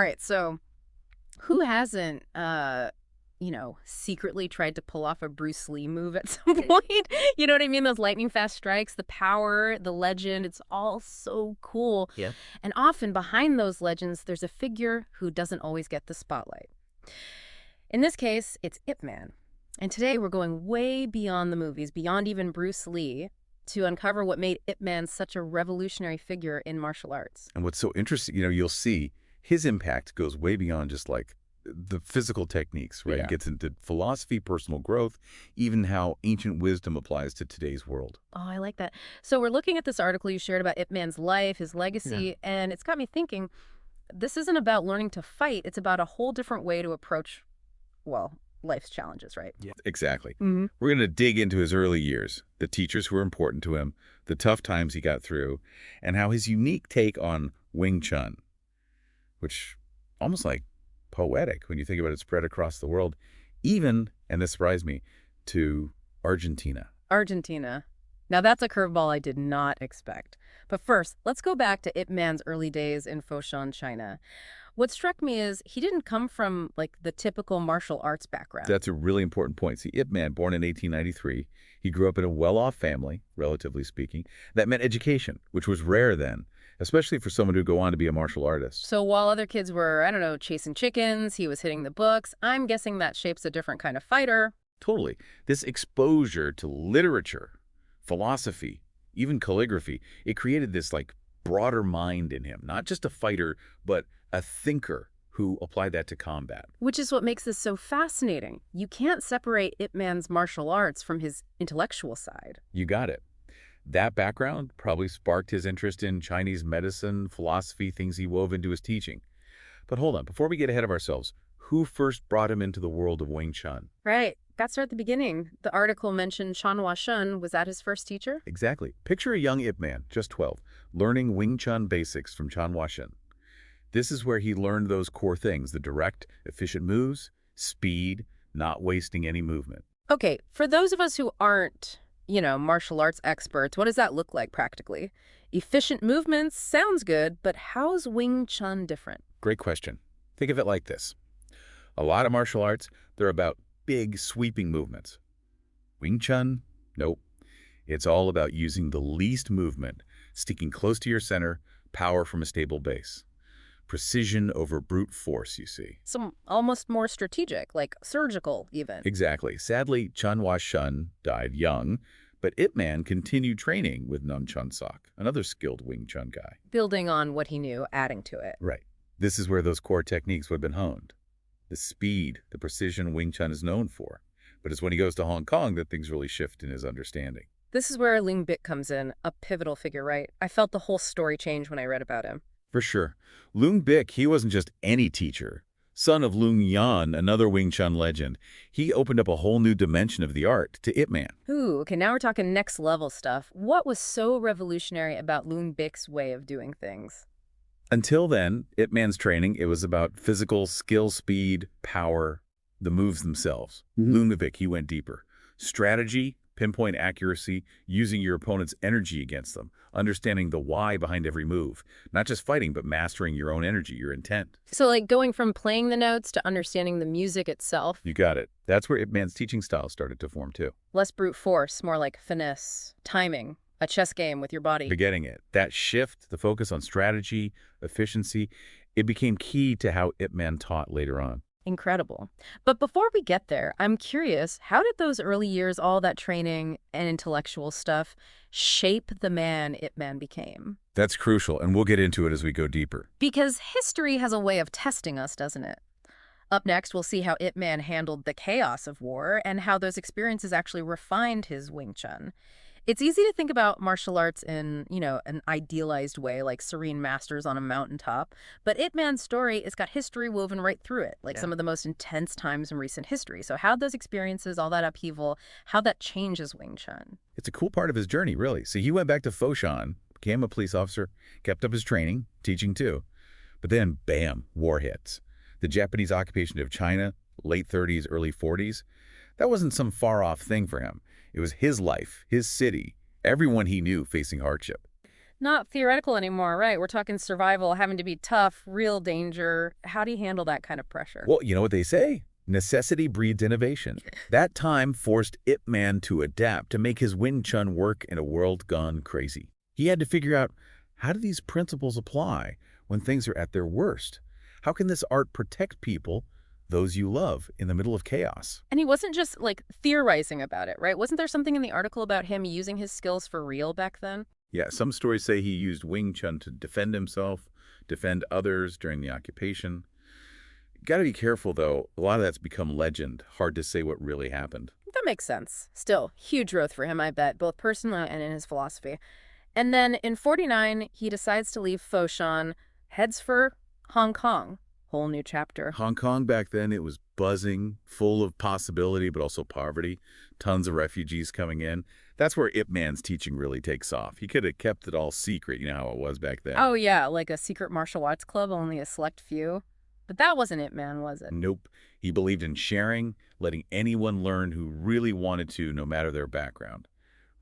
All right, so who hasn't, secretly tried to pull off a Bruce Lee move at some point? You know what I mean? Those lightning fast strikes, the power, the legend, it's all so cool. Yeah. And often behind those legends, there's a figure who doesn't always get the spotlight. In this case, it's Ip Man. And today we're going way beyond the movies, beyond even Bruce Lee, to uncover what made Ip Man such a revolutionary figure in martial arts. And what's so interesting, you'll see his impact goes way beyond just like the physical techniques, right? Yeah. It gets into philosophy, personal growth, even how ancient wisdom applies to today's world. Oh, I like that. So we're looking at this article you shared about Ip Man's life, his legacy, and it's got me thinking, this isn't about learning to fight. It's about a whole different way to approach, well, life's challenges, right? Yeah. Exactly. Mm-hmm. We're going to dig into his early years, the teachers who were important to him, the tough times he got through, and how his unique take on Wing Chun, which almost like poetic when you think about it, spread across the world, even, and this surprised me, to Argentina. Argentina. Now that's a curveball I did not expect. But first, let's go back to Ip Man's early days in Foshan, China. What struck me is he didn't come from like the typical martial arts background. That's a really important point. See, Ip Man, born in 1893, he grew up in a well-off family, relatively speaking. That meant education, which was rare then, especially for someone who'd go on to be a martial artist. So while other kids were, I don't know, chasing chickens, he was hitting the books. I'm guessing that shapes a different kind of fighter. Totally. This exposure to literature, philosophy, even calligraphy, it created this like broader mind in him. Not just a fighter, but a thinker who applied that to combat. Which is what makes this so fascinating. You can't separate Ip Man's martial arts from his intellectual side. You got it. That background probably sparked his interest in Chinese medicine, philosophy, things he wove into his teaching. But hold on, before we get ahead of ourselves, who first brought him into the world of Wing Chun? Right. Got to start at the beginning. The article mentioned Chanhua Shun. Was that his first teacher? Exactly. Picture a young Ip Man, just 12, learning Wing Chun basics from Chanhua Shun. This is where he learned those core things, the direct, efficient moves, speed, not wasting any movement. Okay, for those of us who aren't, martial arts experts, what does that look like practically? Efficient movements sounds good, but how's Wing Chun different? Great question. Think of it like this. A lot of martial arts, they're about big, sweeping movements. Wing Chun? Nope. It's all about using the least movement, sticking close to your center, power from a stable base. Precision over brute force, you see. Some almost more strategic, like surgical even. Exactly. Sadly, Chanhua Shun died young, but Ip Man continued training with Nun Chun Sok, another skilled Wing Chun guy. Building on what he knew, adding to it. Right. This is where those core techniques would have been honed. The speed, the precision Wing Chun is known for. But it's when he goes to Hong Kong that things really shift in his understanding. This is where Lung Bik comes in, a pivotal figure, right? I felt the whole story change when I read about him. For sure. Lung Bik, he wasn't just any teacher. Son of Lung Yan, another Wing Chun legend, he opened up a whole new dimension of the art to Ip Man. Ooh, okay, now we're talking next level stuff. What was so revolutionary about Lung Bik's way of doing things? Until then, Ip Man's training, it was about physical skill, speed, power, the moves themselves. Lung Bik, he went deeper. Strategy, pinpoint accuracy, using your opponent's energy against them, understanding the why behind every move. Not just fighting, but mastering your own energy, your intent. So like going from playing the notes to understanding the music itself. You got it. That's where Ip Man's teaching style started to form too. Less brute force, more like finesse, timing, a chess game with your body. Forgetting it. That shift, the focus on strategy, efficiency, it became key to how Ip Man taught later on. Incredible. But before we get there, I'm curious, how did those early years, all that training and intellectual stuff, shape the man Ip Man became? That's crucial, and we'll get into it as we go deeper. Because history has a way of testing us, doesn't it? Up next, we'll see how Ip Man handled the chaos of war and how those experiences actually refined his Wing Chun. It's easy to think about martial arts in, an idealized way, like serene masters on a mountaintop. But Ip Man's story has got history woven right through it, like some of the most intense times in recent history. So how those experiences, all that upheaval, how that changes Wing Chun? It's a cool part of his journey, really. See, he went back to Foshan, became a police officer, kept up his training, teaching too. But then, bam, war hits. The Japanese occupation of China, late 30s, early 40s, that wasn't some far-off thing for him. It was his life, his city, everyone he knew facing hardship. Not theoretical anymore, right? We're talking survival, having to be tough, real danger. How do you handle that kind of pressure? Well, you know what they say? Necessity breeds innovation. That time forced Ip Man to adapt to make his Wing Chun work in a world gone crazy. He had to figure out, how do these principles apply when things are at their worst? How can this art protect people, those you love, in the middle of chaos? And he wasn't just, like, theorizing about it, right? Wasn't there something in the article about him using his skills for real back then? Yeah, some stories say he used Wing Chun to defend himself, defend others during the occupation. Got to be careful, though. A lot of that's become legend. Hard to say what really happened. That makes sense. Still, huge growth for him, I bet, both personally and in his philosophy. And then in 49, he decides to leave Foshan, heads for Hong Kong. Whole new chapter. Hong Kong back then, it was buzzing, full of possibility, but also poverty. Tons of refugees coming in. That's where Ip Man's teaching really takes off. He could have kept it all secret, you know how it was back then. Oh, yeah, like a secret martial arts club, only a select few. But that wasn't Ip Man, was it? Nope. He believed in sharing, letting anyone learn who really wanted to, no matter their background.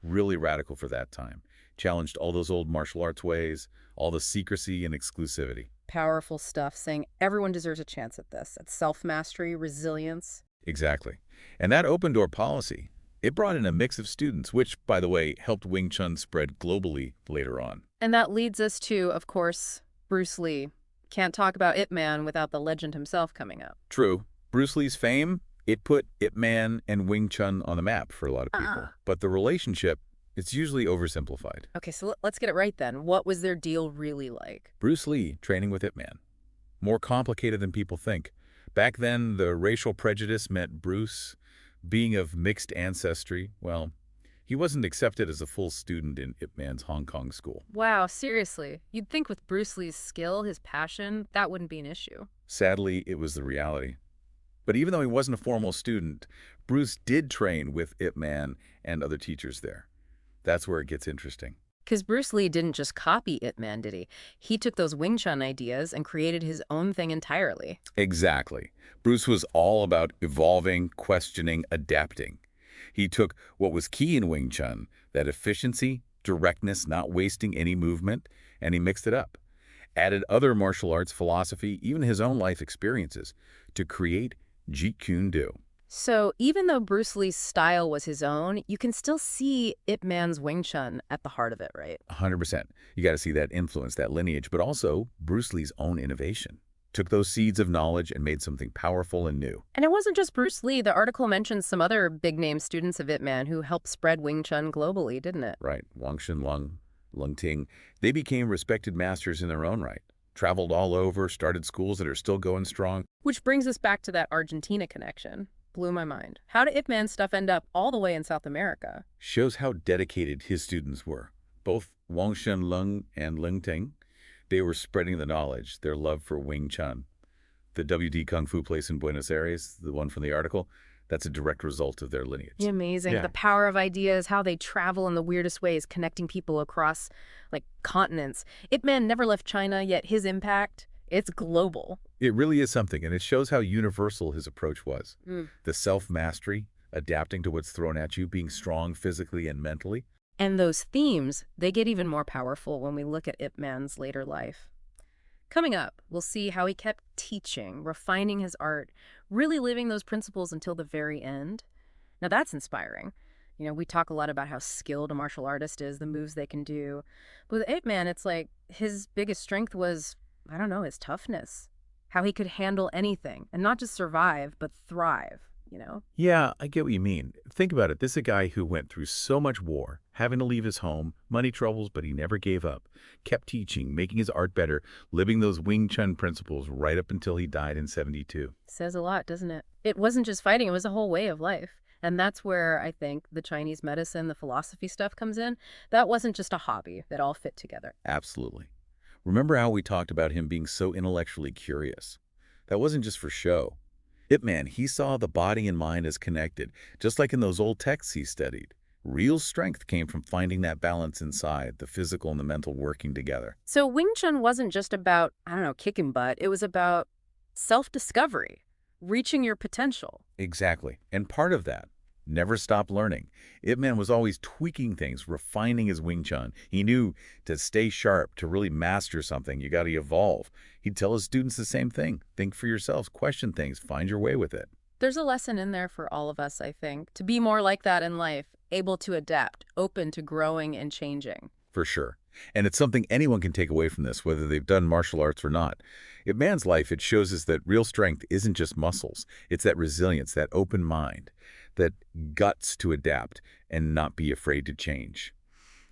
Really radical for that time. Challenged all those old martial arts ways, all the secrecy and exclusivity. Powerful stuff, saying everyone deserves a chance at this, at self-mastery, resilience. Exactly. And that open-door policy, it brought in a mix of students, which, by the way, helped Wing Chun spread globally later on. And that leads us to, of course, Bruce Lee. Can't talk about Ip Man without the legend himself coming up. True. Bruce Lee's fame, it put Ip Man and Wing Chun on the map for a lot of people. But the relationship, it's usually oversimplified. Okay, so let's get it right then. What was their deal really like? Bruce Lee training with Ip Man. More complicated than people think. Back then, the racial prejudice meant Bruce, being of mixed ancestry, well, he wasn't accepted as a full student in Ip Man's Hong Kong school. Wow, seriously. You'd think with Bruce Lee's skill, his passion, that wouldn't be an issue. Sadly, it was the reality. But even though he wasn't a formal student, Bruce did train with Ip Man and other teachers there. That's where it gets interesting. Because Bruce Lee didn't just copy Ip Man, did he? He took those Wing Chun ideas and created his own thing entirely. Exactly. Bruce was all about evolving, questioning, adapting. He took what was key in Wing Chun, that efficiency, directness, not wasting any movement, and he mixed it up. Added other martial arts philosophy, even his own life experiences, to create Jeet Kune Do. So even though Bruce Lee's style was his own, you can still see Ip Man's Wing Chun at the heart of it, right? 100%. You got to see that influence, that lineage, but also Bruce Lee's own innovation. Took those seeds of knowledge and made something powerful and new. And it wasn't just Bruce Lee. The article mentions some other big-name students of Ip Man who helped spread Wing Chun globally, didn't it? Right. Wang Shen Lung, Lung Ting. They became respected masters in their own right. Traveled all over, started schools that are still going strong. Which brings us back to that Argentina connection. Blew my mind. How did Ip Man stuff end up all the way in South America? Shows how dedicated his students were. Both Wang Shen Lung and Lung Ting, they were spreading the knowledge, their love for Wing Chun. The WD Kung Fu place in Buenos Aires, the one from the article, that's a direct result of their lineage. Amazing. Yeah. The power of ideas, how they travel in the weirdest ways, connecting people across, like, continents. Ip Man never left China, yet his impact, it's global. It really is something, and it shows how universal his approach was. The self-mastery, adapting to what's thrown at you, being strong physically and mentally. And those themes, they get even more powerful when we look at Ip Man's later life. Coming up, we'll see how he kept teaching, refining his art, really living those principles until the very end. Now that's inspiring. You know, we talk a lot about how skilled a martial artist is, the moves they can do. But with Ip Man, it's like his biggest strength was, I don't know, his toughness. How he could handle anything, and not just survive, but thrive, you know? Yeah, I get what you mean. Think about it. This is a guy who went through so much war, having to leave his home, money troubles, but he never gave up. Kept teaching, making his art better, living those Wing Chun principles right up until he died in 72. Says a lot, doesn't it? It wasn't just fighting, it was a whole way of life. And that's where I think the Chinese medicine, the philosophy stuff comes in. That wasn't just a hobby that all fit together. Absolutely. Remember how we talked about him being so intellectually curious? That wasn't just for show. Ip Man, he saw the body and mind as connected, just like in those old texts he studied. Real strength came from finding that balance inside, the physical and the mental working together. So Wing Chun wasn't just about, I don't know, kicking butt. It was about self-discovery, reaching your potential. Exactly. And part of that, never stopped learning. Ip Man was always tweaking things, refining his Wing Chun. He knew to stay sharp, to really master something, you got to evolve. He'd tell his students the same thing. Think for yourselves, question things, find your way with it. There's a lesson in there for all of us, I think, to be more like that in life, able to adapt, open to growing and changing. For sure. And it's something anyone can take away from this, whether they've done martial arts or not. In man's life, it shows us that real strength isn't just muscles. It's that resilience, that open mind, that guts to adapt and not be afraid to change.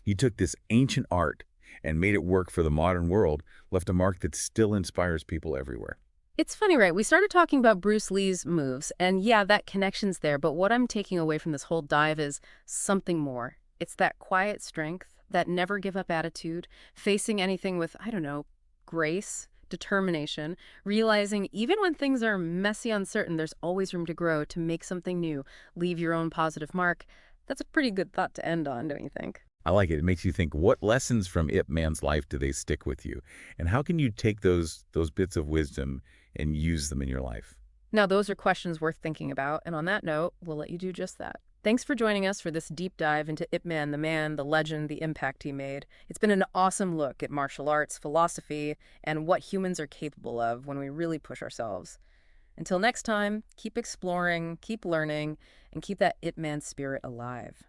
He took this ancient art and made it work for the modern world, left a mark that still inspires people everywhere. It's funny, right? We started talking about Bruce Lee's moves, and yeah, that connection's there, but what I'm taking away from this whole dive is something more. It's that quiet strength, that never give up attitude, facing anything with, I don't know, grace, determination, realizing even when things are messy, uncertain, there's always room to grow, to make something new, leave your own positive mark. That's a pretty good thought to end on, don't you think? I like it. It makes you think, what lessons from Ip Man's life do they stick with you? And how can you take those bits of wisdom and use them in your life? Now, those are questions worth thinking about, and on that note, we'll let you do just that. Thanks for joining us for this deep dive into Ip Man, the man, the legend, the impact he made. It's been an awesome look at martial arts, philosophy, and what humans are capable of when we really push ourselves. Until next time, keep exploring, keep learning, and keep that Ip Man spirit alive.